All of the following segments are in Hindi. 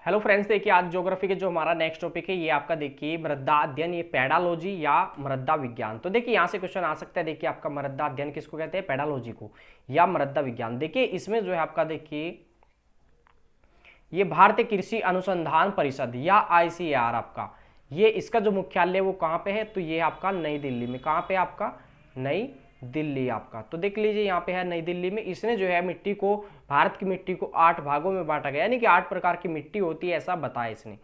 हेलो फ्रेंड्स, देखिए आज ज्योग्राफी के जो हमारा नेक्स्ट टॉपिक है ये आपका देखिए मृदा अध्ययन, ये पेडालॉजी या मृदा विज्ञान। तो देखिए यहाँ से क्वेश्चन आ सकता है। देखिए आपका मृदा अध्ययन किसको कहते हैं, पेडालॉजी को, या मृदा विज्ञान। देखिए इसमें जो है आपका देखिए ये भारतीय कृषि अनुसंधान परिषद या आईसीएआर आपका, ये इसका जो मुख्यालय वो कहाँ पे है, तो ये आपका नई दिल्ली में। कहाँ पे आपका, नई दिल्ली आपका। तो देख लीजिए यहाँ पे है नई दिल्ली में। इसने जो है मिट्टी को, भारत की मिट्टी को 8 भागों में बांटा गया, यानी कि 8 प्रकार की मिट्टी होती है, ऐसा बताया इसने।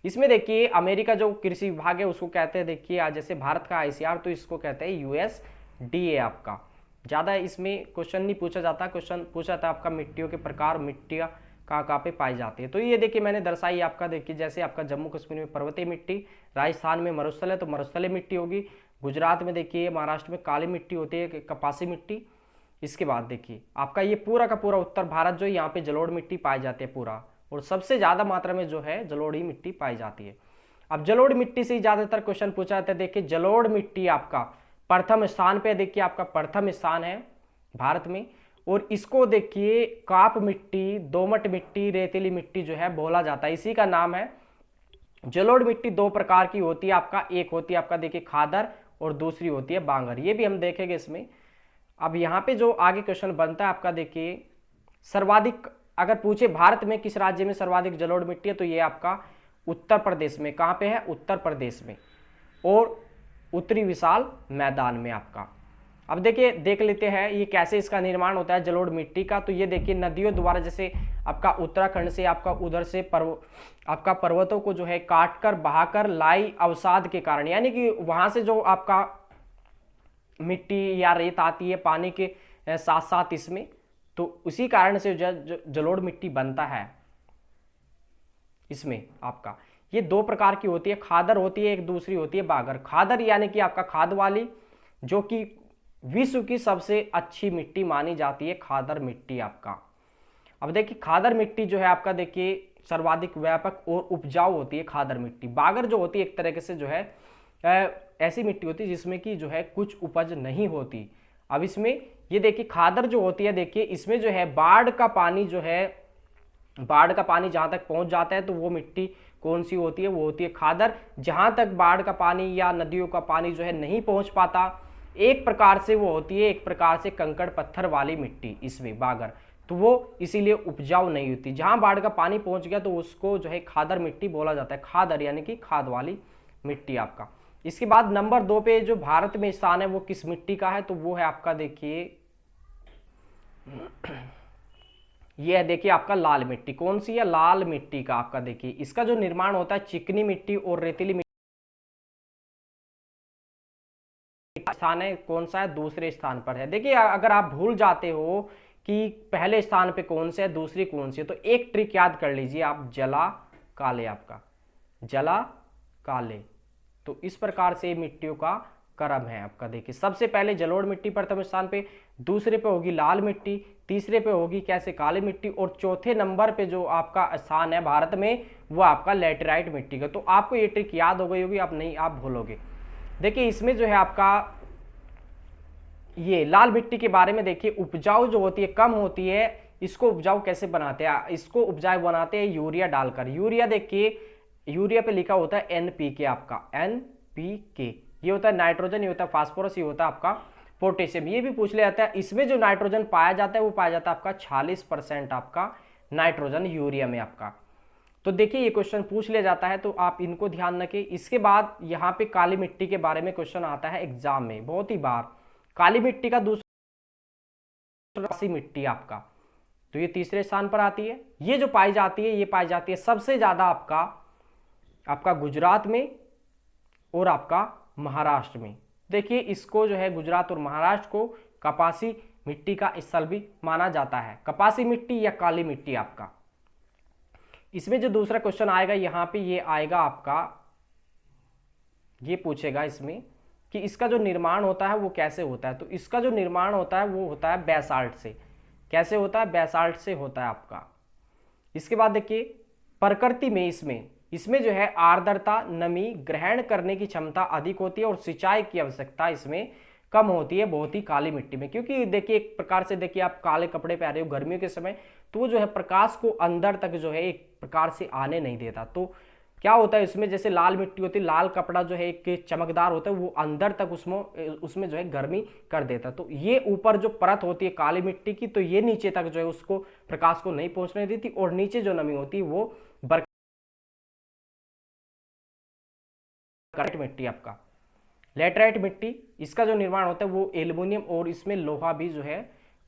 इसमें देखिए अमेरिका जो कृषि विभाग है उसको कहते हैं, देखिए आज जैसे भारत का आईसीआर तो इसको कहते हैं यूएसडीए आपका। ज़्यादा इसमें क्वेश्चन नहीं पूछा जाता, क्वेश्चन पूछा था आपका मिट्टियों के प्रकार, मिट्टियाँ कहाँ पे पाई जाती है। तो ये देखिए मैंने दर्शाई आपका, देखिए जैसे आपका जम्मू कश्मीर में पर्वतीय मिट्टी, राजस्थान में मरुस्थल है तो मरुस्थलीय मिट्टी होगी, गुजरात में देखिए, महाराष्ट्र में काली मिट्टी होती है, कपासी मिट्टी। इसके बाद देखिए आपका ये पूरा का पूरा उत्तर भारत जो है यहाँ पे जलोढ़ मिट्टी पाई जाती है पूरा, और सबसे ज़्यादा मात्रा में जो है जलोढ़ी मिट्टी पाई जाती है। अब जलोढ़ मिट्टी से ज़्यादातर क्वेश्चन पूछा जाता है। देखिए जलोढ़ मिट्टी आपका प्रथम स्थान पे, देखिए आपका प्रथम स्थान है भारत में। और इसको देखिए काप मिट्टी, दोमट मिट्टी, रेतीली मिट्टी जो है बोला जाता है, इसी का नाम है। जलोढ़ मिट्टी दो प्रकार की होती है आपका, एक होती है आपका देखिए खादर और दूसरी होती है बांगर, ये भी हम देखेंगे इसमें। अब यहाँ पे जो आगे क्वेश्चन बनता है आपका देखिए, सर्वाधिक अगर पूछे भारत में किस राज्य में सर्वाधिक जलोढ़ मिट्टी है, तो ये आपका उत्तर प्रदेश में। कहाँ पे है, उत्तर प्रदेश में, और उत्तरी विशाल मैदान में आपका। अब देखिए देख लेते हैं ये कैसे इसका निर्माण होता है जलोढ़ मिट्टी का। तो ये देखिए नदियों द्वारा, जैसे आपका उत्तराखंड से आपका उधर से आपका पर्वतों को जो है काटकर बहाकर लाई अवसाद के कारण, यानी कि वहां से जो आपका मिट्टी या रेत आती है पानी के साथ साथ इसमें, तो उसी कारण से जलोढ़ मिट्टी बनता है। इसमें आपका ये दो प्रकार की होती है, खादर होती है, एक दूसरी होती है बागर। खादर यानी कि आपका खाद वाली, जो कि विश्व की सबसे अच्छी मिट्टी मानी जाती है खादर मिट्टी आपका। अब देखिए खादर मिट्टी जो है आपका देखिए सर्वाधिक व्यापक और उपजाऊ होती है खादर मिट्टी। बागर जो होती है एक तरीके से जो है ऐसी मिट्टी होती है जिसमें कि जो है कुछ उपज नहीं होती। अब इसमें ये देखिए खादर जो होती है, देखिए इसमें जो है बाढ़ का पानी जो है, बाढ़ का पानी जहां तक पहुंच जाता है तो वो मिट्टी कौन सी होती है, वो होती है खादर। जहां तक बाढ़ का पानी या नदियों का पानी जो है नहीं पहुंच पाता, एक प्रकार से वो होती है, एक प्रकार से कंकड़ पत्थर वाली मिट्टी इसमें बागर, तो वो इसीलिए उपजाऊ नहीं होती। जहां बाढ़ का पानी पहुंच गया तो उसको जो है खादर मिट्टी बोला जाता है, खादर यानी कि खाद वाली मिट्टी आपका। इसके बाद नंबर 2 पे जो भारत में स्थान है वो किस मिट्टी का है, तो वो है आपका देखिए ये है देखिए आपका लाल मिट्टी। कौन सी है, लाल मिट्टी का आपका। देखिए इसका जो निर्माण होता है चिकनी मिट्टी और रेतीली मिट्टी, स्थान है कौन सा है, दूसरे स्थान पर है। देखिए अगर आप भूल जाते हो कि पहले स्थान पे कौन से है, दूसरी कौन सी है, तो एक ट्रिक याद कर लीजिए आप, जला काले आपका, जला काले। तो इस प्रकार से मिट्टियों का क्रम है आपका। देखिए सबसे पहले जलोढ़ मिट्टी प्रथम स्थान पे, दूसरे पे होगी लाल मिट्टी, तीसरे पे होगी कैसे काली मिट्टी, और चौथे नंबर पे जो आपका स्थान है भारत में वो आपका लैटेराइट मिट्टी का। तो आपको ये ट्रिक याद हो गई होगी, आप नहीं आप भूलोगे। देखिए इसमें जो है आपका ये लाल मिट्टी के बारे में देखिए, उपजाऊ जो होती है कम होती है, इसको उपजाऊ कैसे बनाते हैं, इसको उपजाऊ बनाते हैं यूरिया डालकर। यूरिया देखिए, यूरिया पे लिखा होता है एनपीके आपका, एनपीके ये होता है नाइट्रोजन, ये होता है फास्फोरस, ये होता है आपका पोटेशियम। ये भी पूछ लिया जाता है, इसमें जो नाइट्रोजन पाया जाता है वो पाया जाता है आपका 46% आपका नाइट्रोजन यूरिया में आपका। तो देखिए ये क्वेश्चन पूछ लिया जाता है, तो आप इनको ध्यान रखें। इसके बाद यहाँ पे काली मिट्टी के बारे में क्वेश्चन आता है एग्जाम में बहुत ही बार। काली मिट्टी का दूसरा मिट्टी आपका, तो ये तीसरे स्थान पर आती है। ये जो पाई जाती है, ये पाई जाती है सबसे ज्यादा आपका गुजरात में और आपका महाराष्ट्र में। देखिए इसको जो है गुजरात और महाराष्ट्र को कपासी मिट्टी का स्थल भी माना जाता है, कपासी मिट्टी या काली मिट्टी आपका। इसमें जो दूसरा क्वेश्चन आएगा यहाँ पे ये आएगा आपका, ये पूछेगा इसमें कि इसका जो निर्माण होता है वो कैसे होता है। तो इसका जो निर्माण होता है वो होता है बेसाल्ट से। कैसे होता है, बेसाल्ट से होता है आपका। इसके बाद देखिए प्रकृति में इसमें जो है आर्द्रता, नमी ग्रहण करने की क्षमता अधिक होती है और सिंचाई की आवश्यकता इसमें कम होती है बहुत ही काली मिट्टी में। क्योंकि देखिए एक प्रकार से देखिए आप काले कपड़े पहन रहे हो गर्मियों के समय, तो वो जो है प्रकाश को अंदर तक जो है एक प्रकार से आने नहीं देता। तो क्या होता है इसमें, जैसे लाल मिट्टी होती है, लाल कपड़ा जो है एक चमकदार होता है, वो अंदर तक उसमें जो है गर्मी कर देता है। तो ये ऊपर जो परत होती है काली मिट्टी की, तो ये नीचे तक जो है उसको प्रकाश को नहीं पहुंचने देती, और नीचे जो नमी होती है वो लैटराइट मिट्टी आपका, लैटराइट मिट्टी, इसका जो निर्माण होता है वो एल्युमिनियम और इसमें लोहा भी जो है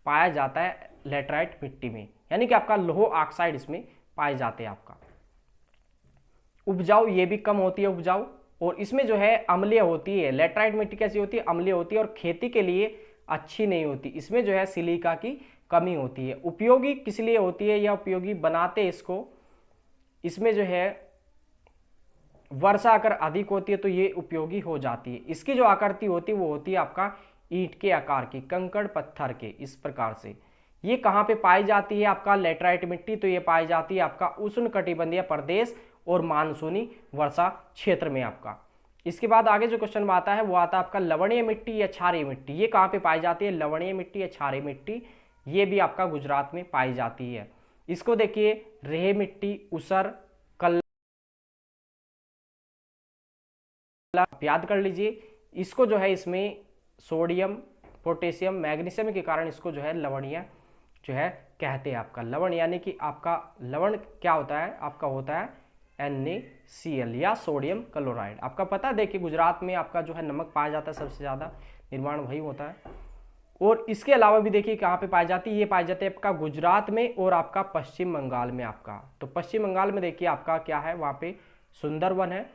पाया जाता है लैटराइट मिट्टी में, यानी कि आपका लोह ऑक्साइड इसमें पाए जाते हैं आपका। उपजाऊ, ये भी कम होती है उपजाऊ, और इसमें जो है अम्लीय होती है। लैटराइट मिट्टी कैसी होती है, अम्लीय होती है, और खेती के लिए अच्छी नहीं होती। इसमें जो है सिलिका की कमी होती है। उपयोगी किस लिए होती है या उपयोगी बनाते इसको, इसमें जो है वर्षा अगर अधिक होती है तो ये उपयोगी हो जाती है। इसकी जो आकृति होती है वो होती है आपका ईंट के आकार की, कंकड़ पत्थर के, इस प्रकार से। ये कहाँ पे पाई जाती है आपका लैटराइट मिट्टी, तो ये पाई जाती है आपका उष्णकटिबंधीय प्रदेश और मानसूनी वर्षा क्षेत्र में आपका। इसके बाद आगे जो क्वेश्चन आता है वो आता है आपका लवणीय मिट्टी या क्षारीय मिट्टी। ये कहाँ पे पाई जाती है, लवणीय मिट्टी या क्षारीय मिट्टी, ये भी आपका गुजरात में पाई जाती है। इसको देखिए, रेह मिट्टी, ऊसर, आप याद कर लीजिए। इसको जो है इसमें सोडियम, पोटेशियम, मैग्नीशियम के कारण इसको जो है लवणीय जो है कहते हैं आपका। लवण यानी कि आपका लवण क्या होता है, आपका होता है NaCl या सोडियम क्लोराइड। आपका पता है, देखिए गुजरात में आपका जो है नमक पाया जाता है, सबसे ज़्यादा निर्माण वही होता है। और इसके अलावा भी देखिए कहाँ पे पाई जाती है, ये पाई जाती है आपका गुजरात में और आपका पश्चिम बंगाल में आपका। तो पश्चिम बंगाल में देखिए आपका क्या है, वहाँ पे सुंदरवन है।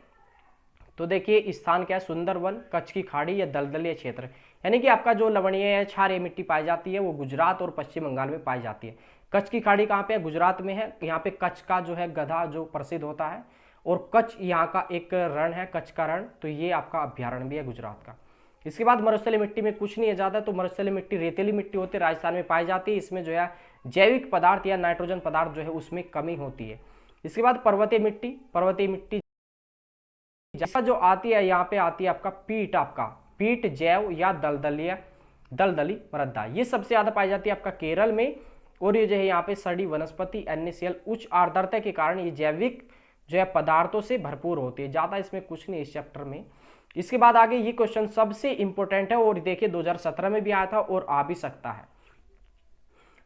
तो देखिए स्थान क्या है, सुंदरवन, कच्छ की खाड़ी या दलदलीय क्षेत्र, यानी कि आपका जो लवणीय या क्षारीय मिट्टी पाई जाती है वो गुजरात और पश्चिम बंगाल में पाई जाती है। कच्छ की खाड़ी कहाँ पे है, गुजरात में है। यहाँ पे कच्छ का जो है गधा जो प्रसिद्ध होता है, और कच्छ यहाँ का एक रण है, कच्छ का रण, तो ये आपका अभ्यारण्य भी है गुजरात का। इसके बाद मरुस्थलीय मिट्टी में कुछ नहीं है ज़्यादा, तो मरुस्थलीय मिट्टी रेतीली मिट्टी होती है, राजस्थान में पाई जाती है। इसमें जो है जैविक पदार्थ या नाइट्रोजन पदार्थ जो है उसमें कमी होती है। इसके बाद पर्वतीय मिट्टी, पर्वतीय मिट्टी जैसा जो आती है, यहाँ पे आती है आपका पीट, आपका पीट जैव या दलदली मृदा, ये सबसे ज्यादा पाई जाती है आपका केरल में। और ये जो है यहाँ पे सड़ी वनस्पति NaCl, उच्च आर्द्रता के कारण ये जैविक जो है पदार्थों से भरपूर होती है। ज्यादा इसमें कुछ नहीं इस चैप्टर में। इसके बाद आगे ये क्वेश्चन सबसे इंपॉर्टेंट है, और देखिए 2017 में भी आया था और आ भी सकता है।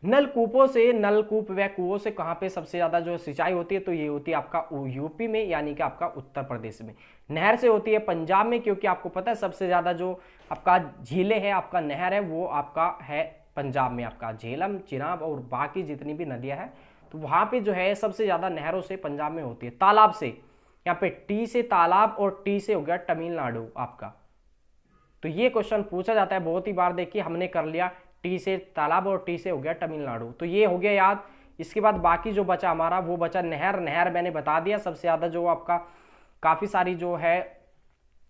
नलकूपों से, नलकूप व कुओं से कहाँ पे सबसे ज्यादा जो सिंचाई होती है, तो ये होती है आपका यूपी में, यानी कि आपका उत्तर प्रदेश में। नहर से होती है पंजाब में, क्योंकि आपको पता है सबसे ज्यादा जो आपका झीलें है, आपका नहर है, वो आपका है पंजाब में। आपका झेलम, चिनाब और बाकी जितनी भी नदियां हैं, तो वहां पे जो है सबसे ज्यादा नहरों से पंजाब में होती है। तालाब से, यहाँ पे टी से तालाब और टी से हो गया तमिलनाडु आपका। तो ये क्वेश्चन पूछा जाता है बहुत ही बार, देखिए हमने कर लिया टी से तालाब और टी से हो गया तमिलनाडु, तो ये हो गया याद। इसके बाद बाकी जो बचा हमारा वो बचा नहर। नहर मैंने बता दिया, सबसे ज्यादा जो आपका काफी सारी जो है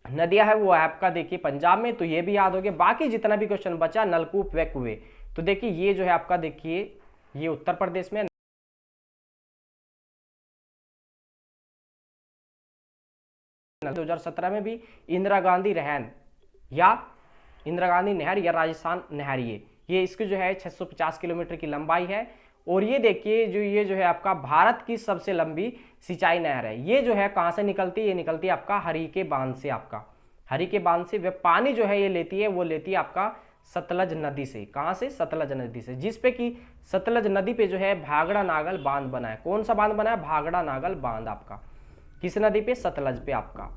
नदियां है वो आपका देखिए पंजाब में, तो ये भी याद हो गया। बाकी जितना भी क्वेश्चन बचा नलकूप व कुएं, तो देखिए ये जो है आपका देखिए ये उत्तर प्रदेश में 2017 में भी इंदिरा गांधी रहन या इंदिरा गांधी नहर या राजस्थान नहर, ये इसकी जो है 650 किलोमीटर की लंबाई है। और ये देखिए ये जो है आपका भारत की सबसे लंबी सिंचाई नहर है। ये जो है कहाँ से निकलती है, ये निकलती है आपका हरी के बांध से। आपका हरी के बांध से वे पानी जो है ये लेती है, वो लेती है आपका सतलज नदी से। कहाँ से, सतलज नदी से, जिसपे कि सतलज नदी पे जो है भागड़ा नागल बांध बना है। कौन सा बांध बना है, भागड़ा नागल बांध आपका। किस नदी पे, सतलज पे आपका,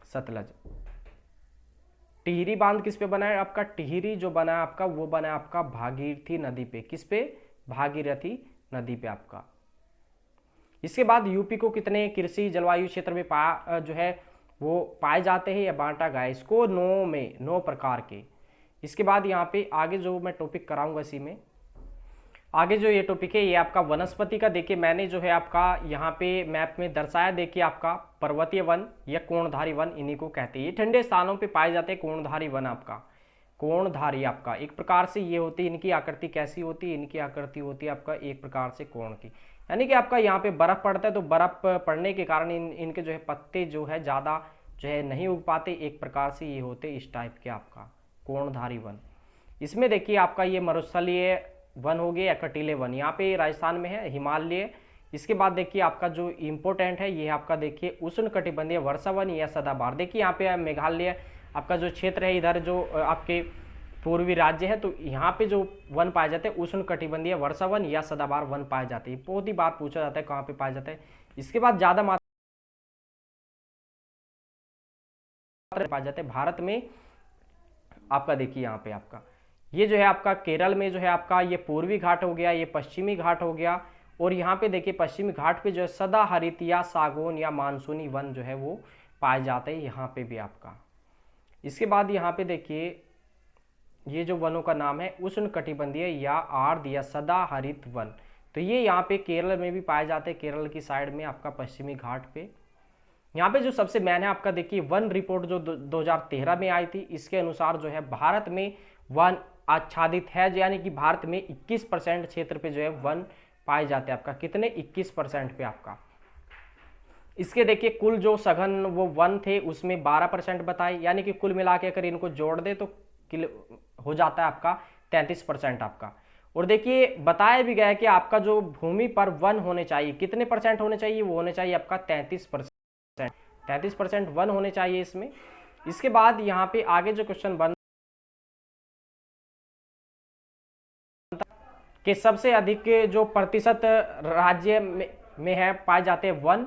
सतलज। टिहरी बांध किस पे बना है आपका, टिहरी जो बना है आपका वो बना है आपका भागीरथी नदी पे। किस पे, भागीरथी नदी पे आपका। इसके बाद यूपी को कितने कृषि जलवायु क्षेत्र में जो है वो पाए जाते हैं या बांटा गया, इसको 9 प्रकार के। इसके बाद यहाँ पे आगे जो मैं टॉपिक कराऊंगा इसी में, आगे जो ये टॉपिक है ये आपका वनस्पति का। देखिए मैंने जो है आपका यहाँ पे मैप में दर्शाया, देखिए आपका पर्वतीय वन या कोणधारी वन, इन्हीं को कहते हैं। ये ठंडे स्थानों पे पाए जाते हैं कोणधारी वन आपका। कोणधारी आपका एक प्रकार से ये होती है, इनकी आकृति कैसी होती है, इनकी आकृति होती है आपका एक प्रकार से कोण की, यानी कि आपका यहाँ पे बर्फ पड़ता है, तो बर्फ पड़ने के कारण इनके जो है पत्ते जो है ज़्यादा जो है नहीं उग पाते, एक प्रकार से ये होते इस टाइप के आपका कोणधारी वन। इसमें देखिए आपका ये मरुस्थलीय वन हो गए या कटीले वन, यहाँ पे राजस्थान में है हिमालय। इसके बाद देखिए आपका जो इम्पोर्टेंट है ये है आपका देखिए उष्णकटिबंधीय वर्षा वन या सदाबहार। देखिए यहाँ पे मेघालय आपका जो क्षेत्र है, इधर जो आपके पूर्वी राज्य है, तो यहाँ पे जो वन पाए जाते हैं उष्णकटिबंधीय वर्षा वन या सदाबहार वन पाए जाते हैं। बहुत ही बार पूछा जाता है कहाँ पे पाए जाते हैं। इसके बाद ज्यादा मात्रा पाए जाते हैं भारत में आपका। देखिए यहाँ पे आपका ये जो है आपका केरल में जो है आपका ये पूर्वी घाट हो गया, ये पश्चिमी घाट हो गया, और यहाँ पे देखिए पश्चिमी घाट पे जो है सदाहरित या सागौन या मानसूनी वन जो है वो पाए जाते हैं यहाँ पे भी आपका। इसके बाद यहाँ पे देखिए ये जो वनों का नाम है उष्णकटिबंधीय या आर्द या सदाहरित वन, तो ये यहाँ पे केरल में भी पाए जाते हैं, केरल की साइड में आपका पश्चिमी घाट पे। यहाँ पे जो सबसे मेन है आपका देखिए वन रिपोर्ट जो 2013 में आई थी, इसके अनुसार जो है भारत में वन आच्छादित है, यानी कि भारत में 21% क्षेत्र पे जो है वन पाए जाते हैं आपका। कितने? 21% पे आपका। इसके देखिए कुल जो सघन वो वन थे उसमें 12% बताए, यानी कि कुल मिला के अगर इनको जोड़ दे तो हो जाता है आपका 33% आपका। और देखिए बताया भी गया है कि आपका जो भूमि पर वन होने चाहिए, कितने परसेंट होने चाहिए? वो होने चाहिए आपका 33%। 33% वन होने चाहिए इसमें। इसके बाद यहाँ पे आगे जो क्वेश्चन बन कि सबसे अधिक जो प्रतिशत राज्य में है पाए जाते हैं वन,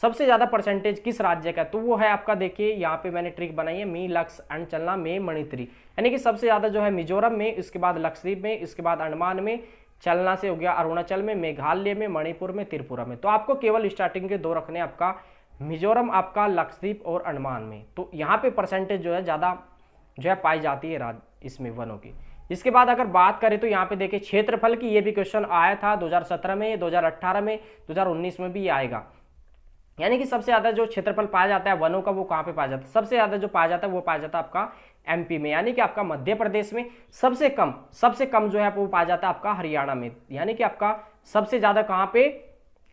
सबसे ज्यादा परसेंटेज किस राज्य का? तो वो है आपका देखिए यहाँ पे मैंने ट्रिक बनाई है मी लक्स एंड चलना में मणिपुरी, यानी कि सबसे ज्यादा जो है मिजोरम में, इसके बाद लक्षद्वीप में, इसके बाद अंडमान में, चलना से हो गया अरुणाचल में, मेघालय में, मणिपुर में, त्रिपुरा में। तो आपको केवल स्टार्टिंग के दो रखने, आपका मिजोरम, आपका लक्षद्वीप और अंडमान में। तो यहाँ पे परसेंटेज जो है ज्यादा जो है पाई जाती है राज्य इसमें वनों की। इसके बाद अगर बात करें तो यहाँ पे देखिए क्षेत्रफल की, ये भी क्वेश्चन आया था 2017 में, 2018 में, 2019 में भी ये आएगा। यानी कि सबसे ज्यादा जो क्षेत्रफल पाया जाता है वनों का वो कहाँ पे पाया जाता है? सबसे ज्यादा जो पाया जाता है वो पाया जाता है आपका एमपी में, यानी कि आपका मध्य प्रदेश में। सबसे कम जो है वो पाया जाता है आपका हरियाणा में, यानी कि आपका सबसे ज्यादा कहाँ पे?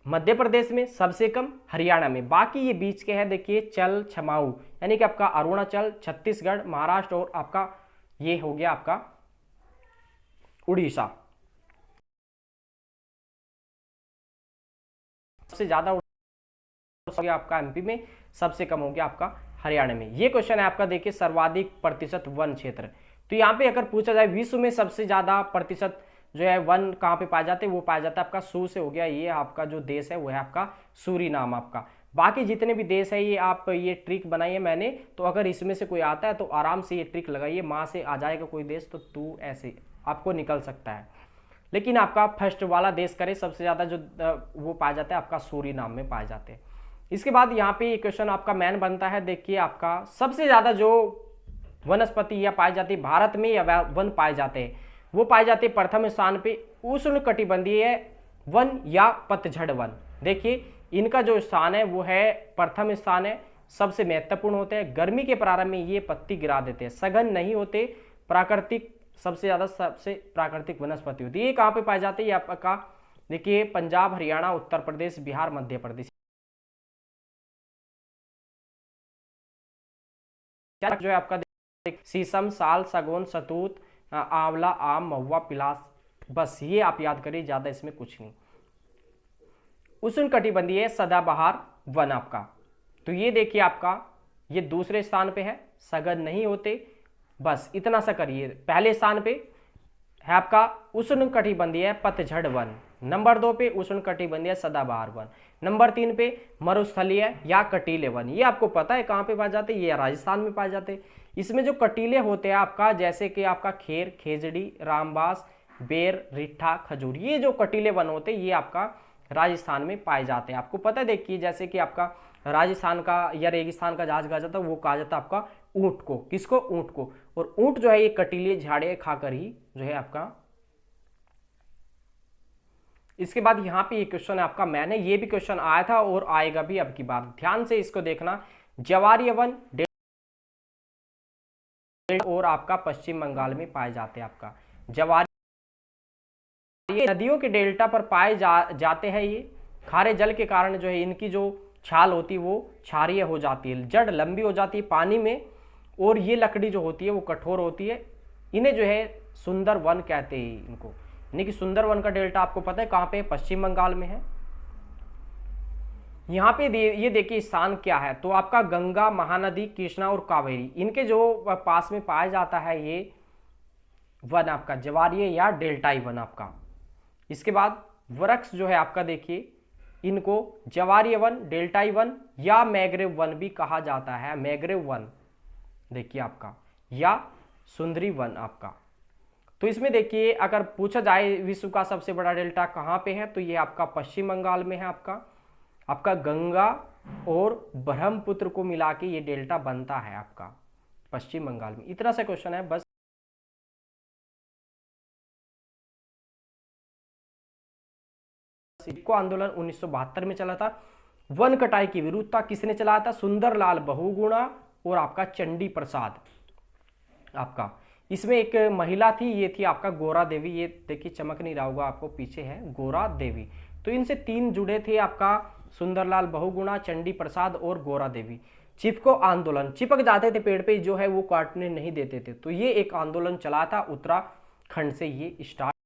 मध्य प्रदेश में, सबसे कम हरियाणा में। बाकी ये बीच के हैं देखिए चल छमाऊ, यानी कि आपका अरुणाचल, छत्तीसगढ़, महाराष्ट्र और आपका ये हो गया आपका उड़ीसा। सबसे ज्यादा हो गया आपका एमपी में, सबसे कम हो गया आपका हरियाणा में। ये क्वेश्चन है आपका देखिए सर्वाधिक प्रतिशत वन क्षेत्र। तो यहाँ पे अगर पूछा जाए विश्व में सबसे ज्यादा प्रतिशत जो है वन कहाँ पे पाए जाते हैं, वो पाया जाता है आपका सू से हो गया। ये आपका जो देश है वो है आपका सूरीनाम आपका। बाकी जितने भी देश है ये आप ये ट्रिक बनाइए मैंने, तो अगर इसमें से कोई आता है तो आराम से ये ट्रिक लगाइए, माँ से आ जाएगा कोई देश तो तू ऐसे आपको निकल सकता है। लेकिन आपका फर्स्ट वाला देश करे, सबसे ज्यादा जो वो पाया जाता है आपका सूरीनाम में पाए जाते हैं। इसके बाद यहाँ पे ये क्वेश्चन आपका मैन बनता है देखिए आपका सबसे ज्यादा जो वनस्पति या पाई जाती है भारत में या वन पाए जाते हैं, वो पाए जाते हैं प्रथम स्थान पे उष्णकटिबंधीय वन या पतझड़ वन। देखिए इनका जो स्थान है वो है प्रथम स्थान है, सबसे महत्वपूर्ण होते हैं। गर्मी के प्रारंभ में ये पत्ती गिरा देते हैं, सघन नहीं होते, प्राकृतिक सबसे ज्यादा सबसे प्राकृतिक वनस्पति होती है। ये कहाँ पे पाए जाते हैं? आपका देखिए पंजाब, हरियाणा, उत्तर प्रदेश, बिहार, मध्य प्रदेश। जो है आपका शीशम, साल, सागौन, सतूत, आंवला, आम, महुआ, पिलास, बस ये आप याद करिए, ज्यादा इसमें कुछ नहीं। उष्णकटिबंधीय सदाबहार वन आपका, तो ये देखिए आपका ये दूसरे स्थान पे है, सघन नहीं होते, बस इतना सा करिए। पहले स्थान पे है आपका उष्णकटिबंधीय पतझड़ वन, नंबर 2 पे उष्णकटिबंधीय सदाबहार वन, नंबर 3 पे मरुस्थलीय या कटीले वन। ये आपको पता है कहाँ पे पाए जाते हैं? ये राजस्थान में पाए जाते हैं। इसमें जो कटीले होते हैं आपका, जैसे कि आपका खेर, खेजड़ी, रामबास, बेर, रिट्ठा, खजूर, ये जो कटीले वन होते हैं ये आपका राजस्थान में पाए जाते हैं। आपको पता है देखिए जैसे कि आपका राजस्थान का या रेगिस्तान का जहाज कहा जाता है, वो कहा जाता है आपका ऊंट को। किसको? ऊंट को। और ऊंट जो है ये कटीले झाड़े खाकर ही जो है आपका। इसके बाद यहाँ पे ये क्वेश्चन है आपका, मैंने ये भी क्वेश्चन आया था और आएगा भी अब की बार, ध्यान से इसको देखना। ज्वारीय वन और आपका पश्चिम बंगाल में पाए जाते हैं आपका ज्वारीय। ये नदियों के डेल्टा पर पाए जाते हैं। ये खारे जल के कारण जो है इनकी जो छाल होती है वो क्षारीय हो जाती है, जड़ लंबी हो जाती है पानी में, और ये लकड़ी जो होती है वो कठोर होती है। इन्हें जो है सुंदर वन कहते हैं इनको। यानी कि सुंदरवन का डेल्टा आपको पता है कहाँ पे, पश्चिम बंगाल में है। यहाँ पे ये देखिए स्थान क्या है, तो आपका गंगा, महानदी, कृष्णा और कावेरी, इनके जो पास में पाया जाता है ये वन आपका ज्वारीय या डेल्टाई वन आपका। इसके बाद वृक्ष जो है आपका देखिए, इनको ज्वारीय वन, डेल्टाई वन या मैंग्रोव वन भी कहा जाता है। मैंग्रोव वन देखिए आपका, या सुंदरी वन आपका। तो इसमें देखिए अगर पूछा जाए विश्व का सबसे बड़ा डेल्टा कहाँ पे है, तो ये आपका पश्चिम बंगाल में है। आपका गंगा और ब्रह्मपुत्र को मिला के ये डेल्टा बनता है आपका पश्चिम बंगाल में। इतना सा क्वेश्चन है बस। इको आंदोलन 1972 में चला था। वन कटाई की विरोधता किसने चलाया था, सुंदरलाल बहुगुणा और आपका चंडी प्रसाद आपका। इसमें एक महिला थी, ये थी आपका गोरा देवी। ये देखिए चमक नहीं रहा होगा आपको, पीछे है गोरा देवी। तो इनसे 3 जुड़े थे आपका, सुंदरलाल बहुगुणा, चंडी प्रसाद और गोरा देवी। चिपको आंदोलन, चिपक जाते थे पेड़ पे जो है वो काटने नहीं देते थे, तो ये एक आंदोलन चला था उत्तराखंड से ये स्टार्ट